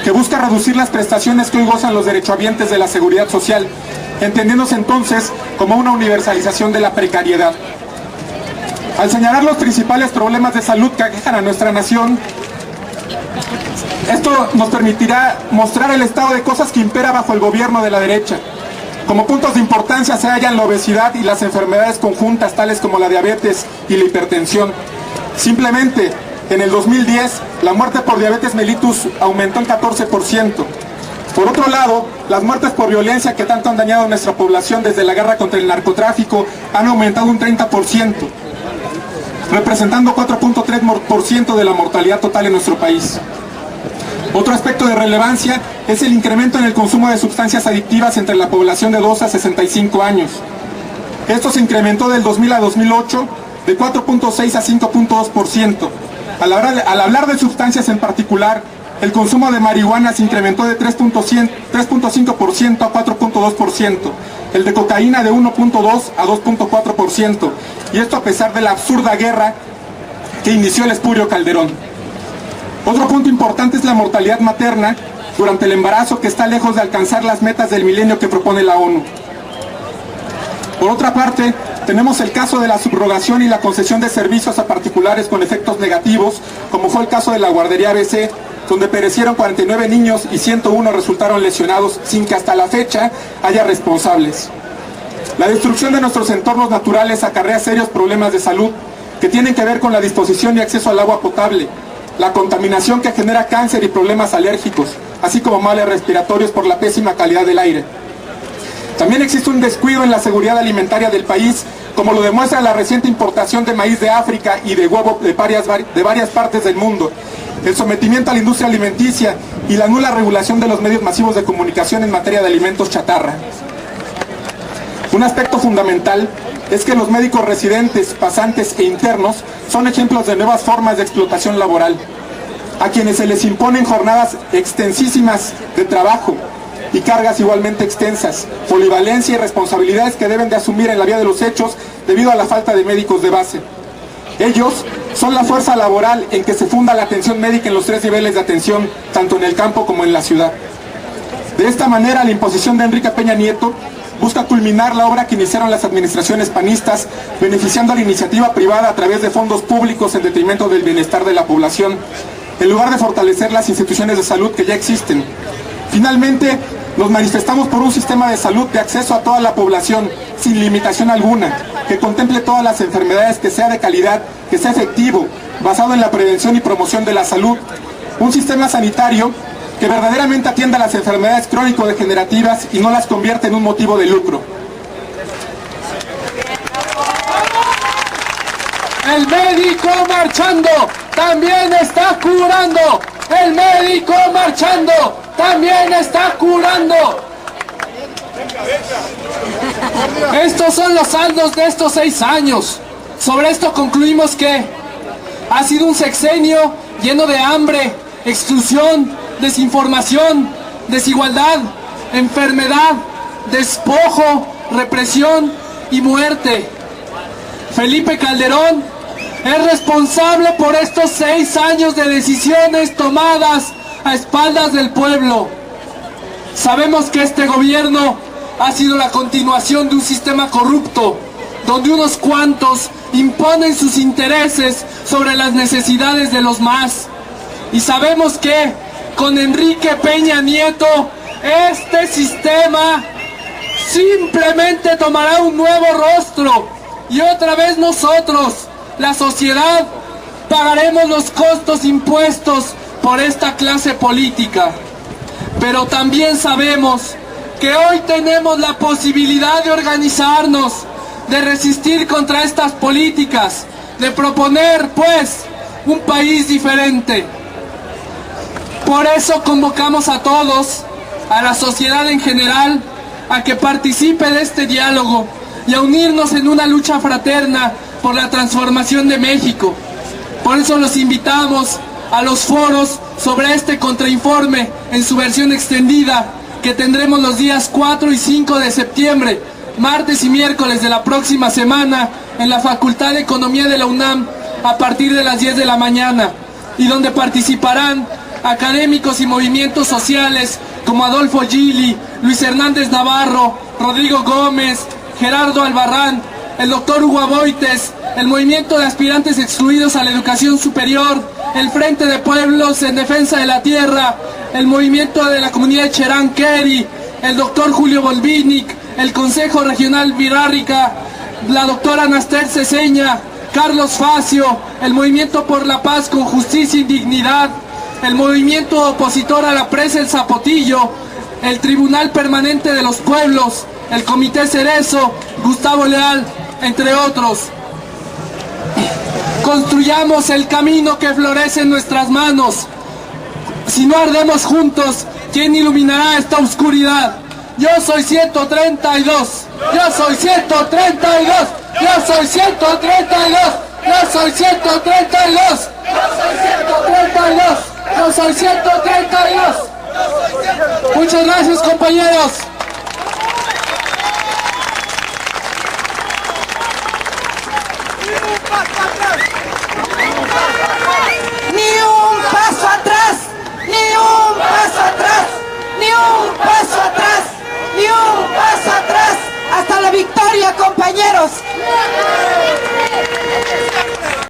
que busca reducir las prestaciones que hoy gozan los derechohabientes de la seguridad social, entendiéndose entonces como una universalización de la precariedad. Al señalar los principales problemas de salud que aquejan a nuestra nación, esto nos permitirá mostrar el estado de cosas que impera bajo el gobierno de la derecha. Como puntos de importancia se hallan la obesidad y las enfermedades conjuntas, tales como la diabetes y la hipertensión. Simplemente, en el 2010, la muerte por diabetes mellitus aumentó en 14%. Por otro lado, las muertes por violencia que tanto han dañado a nuestra población desde la guerra contra el narcotráfico han aumentado un 30%, representando 4.3% de la mortalidad total en nuestro país. Otro aspecto de relevancia es el incremento en el consumo de sustancias adictivas entre la población de 2 a 65 años. Esto se incrementó del 2000 a 2008 de 4.6 a 5.2%. Al hablar de sustancias en particular, el consumo de marihuana se incrementó de 3.5% a 4.2%, el de cocaína de 1.2 a 2.4%, y esto a pesar de la absurda guerra que inició el espurio Calderón. Otro punto importante es la mortalidad materna durante el embarazo, que está lejos de alcanzar las metas del milenio que propone la ONU. Por otra parte, tenemos el caso de la subrogación y la concesión de servicios a particulares con efectos negativos, como fue el caso de la guardería ABC, donde perecieron 49 niños y 101 resultaron lesionados sin que hasta la fecha haya responsables. La destrucción de nuestros entornos naturales acarrea serios problemas de salud que tienen que ver con la disposición y acceso al agua potable, la contaminación que genera cáncer y problemas alérgicos, así como males respiratorios por la pésima calidad del aire. También existe un descuido en la seguridad alimentaria del país, como lo demuestra la reciente importación de maíz de África y de huevo de varias partes del mundo, el sometimiento a la industria alimenticia y la nula regulación de los medios masivos de comunicación en materia de alimentos chatarra. Un aspecto fundamental es que los médicos residentes, pasantes e internos son ejemplos de nuevas formas de explotación laboral, a quienes se les imponen jornadas extensísimas de trabajo y cargas igualmente extensas, polivalencia y responsabilidades que deben de asumir en la vía de los hechos debido a la falta de médicos de base. Ellos son la fuerza laboral en que se funda la atención médica en los 3 niveles de atención, tanto en el campo como en la ciudad. De esta manera, la imposición de Enrique Peña Nieto busca culminar la obra que iniciaron las administraciones panistas, beneficiando a la iniciativa privada a través de fondos públicos en detrimento del bienestar de la población, en lugar de fortalecer las instituciones de salud que ya existen. Finalmente, nos manifestamos por un sistema de salud de acceso a toda la población, sin limitación alguna, que contemple todas las enfermedades, que sea de calidad, que sea efectivo, basado en la prevención y promoción de la salud. Un sistema sanitario que verdaderamente atienda las enfermedades crónico-degenerativas y no las convierta en un motivo de lucro. El médico marchando también está curando. marchando, también está curando. Estos son los saldos de estos 6 años. Sobre esto concluimos que ha sido un sexenio lleno de hambre, exclusión, desinformación, desigualdad, enfermedad, despojo, represión y muerte. Felipe Calderón es responsable por estos 6 años de decisiones tomadas a espaldas del pueblo. Sabemos que este gobierno ha sido la continuación de un sistema corrupto, donde unos cuantos imponen sus intereses sobre las necesidades de los más. Y sabemos que con Enrique Peña Nieto, este sistema simplemente tomará un nuevo rostro y otra vez nosotros, la sociedad, pagaremos los costos impuestos por esta clase política. Pero también sabemos que hoy tenemos la posibilidad de organizarnos, de resistir contra estas políticas, de proponer, pues, un país diferente. Por eso convocamos a todos, a la sociedad en general, a que participe de este diálogo y a unirnos en una lucha fraterna por la transformación de México. Por eso los invitamos a los foros sobre este contrainforme en su versión extendida, que tendremos los días 4 y 5 de septiembre, martes y miércoles de la próxima semana, en la Facultad de Economía de la UNAM, a partir de las 10 de la mañana, y donde participarán académicos y movimientos sociales como Adolfo Gili, Luis Hernández Navarro, Rodrigo Gómez, Gerardo Albarrán, el doctor Hugo Aboites, el movimiento de aspirantes excluidos a la educación superior, el Frente de Pueblos en Defensa de la Tierra, el movimiento de la comunidad de Cherán Keri, el doctor Julio Volvinic, el Consejo Regional Virárrica, la doctora Anaster Ceseña, Carlos Facio, el Movimiento por la Paz con Justicia y Dignidad, el movimiento opositor a la presa El Zapotillo, el Tribunal Permanente de los Pueblos, el Comité Cerezo, Gustavo Leal, entre otros. Construyamos el camino que florece en nuestras manos. Si no ardemos juntos, ¿quién iluminará esta oscuridad? Yo soy 132, yo soy 132, yo soy 132, yo soy 132, yo soy 132, yo soy 132. Muchas gracias, compañeros.